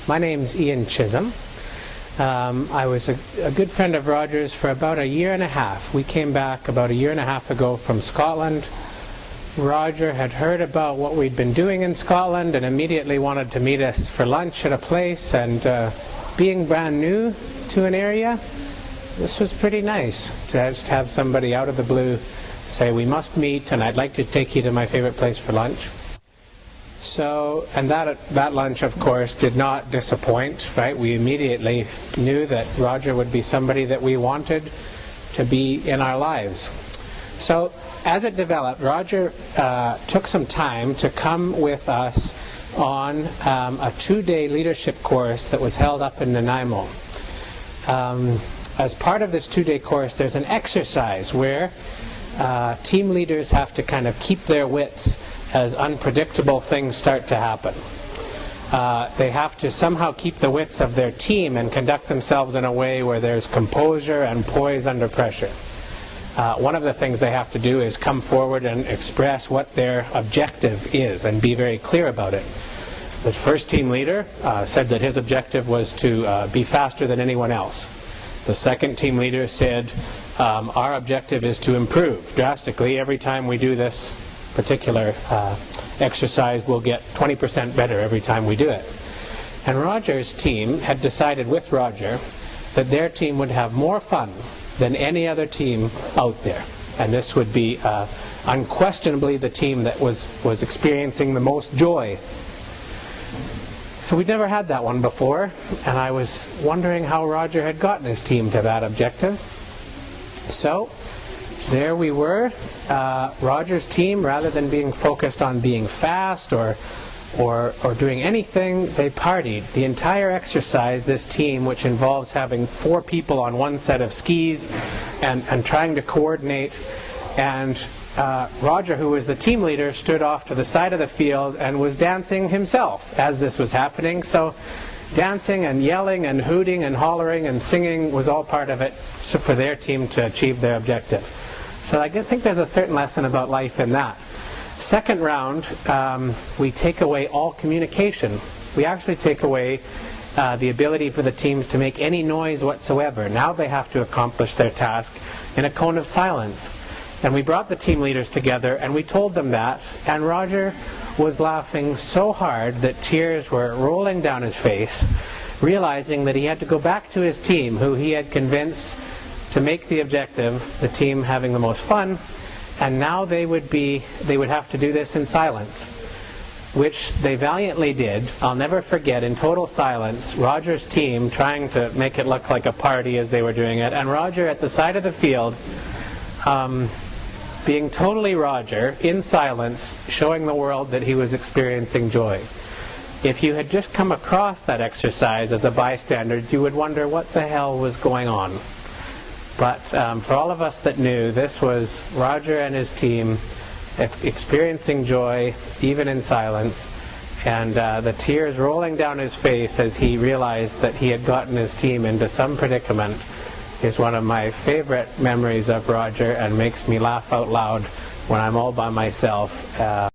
My name's Ian Chisholm. I was a good friend of Roger's for about a year and a half. We came back about a year and a half ago from Scotland. Roger had heard about what we'd been doing in Scotland and immediately wanted to meet us for lunch at a place, and being brand new to an area, this was pretty nice to just have somebody out of the blue say, we must meet and I'd like to take you to my favorite place for lunch. So, and that lunch, of course, did not disappoint, right? We immediately knew that Roger would be somebody that we wanted to be in our lives. So, as it developed, Roger took some time to come with us on a 2-day leadership course that was held up in Nanaimo. As part of this 2-day course, there's an exercise where team leaders have to kind of keep their wits as unpredictable things start to happen. They have to somehow keep the wits of their team and conduct themselves in a way where there's composure and poise under pressure. One of the things they have to do is come forward and express what their objective is and be very clear about it. The first team leader said that his objective was to be faster than anyone else. The second team leader said, our objective is to improve drastically. Every time we do this particular exercise, we'll get 20% better every time we do it. And Roger's team had decided with Roger that their team would have more fun than any other team out there. And this would be unquestionably the team that was experiencing the most joy. So we'd never had that one before, and I was wondering how Roger had gotten his team to that objective. So there we were. Roger's team, rather than being focused on being fast or doing anything, they partied. The entire exercise, this team, which involves having 4 people on one set of skis and trying to coordinate, and Roger, who was the team leader, stood off to the side of the field and was dancing himself as this was happening. So dancing and yelling and hooting and hollering and singing was all part of it for their team to achieve their objective. So I think there's a certain lesson about life in that. Second round, we take away all communication. We actually take away the ability for the teams to make any noise whatsoever. Now they have to accomplish their task in a cone of silence. And we brought the team leaders together and we told them that, and Roger was laughing so hard that tears were rolling down his face, realizing that he had to go back to his team, who he had convinced to make the objective, the team having the most fun, and now they would have to do this in silence, which they valiantly did. I'll never forget, in total silence, Roger's team trying to make it look like a party as they were doing it, and Roger at the side of the field being totally Roger, in silence, showing the world that he was experiencing joy. If you had just come across that exercise as a bystander, you would wonder what the hell was going on. But for all of us that knew, this was Roger and his team experiencing joy, even in silence, and the tears rolling down his face as he realized that he had gotten his team into some predicament is one of my favorite memories of Roger, and makes me laugh out loud when I'm all by myself.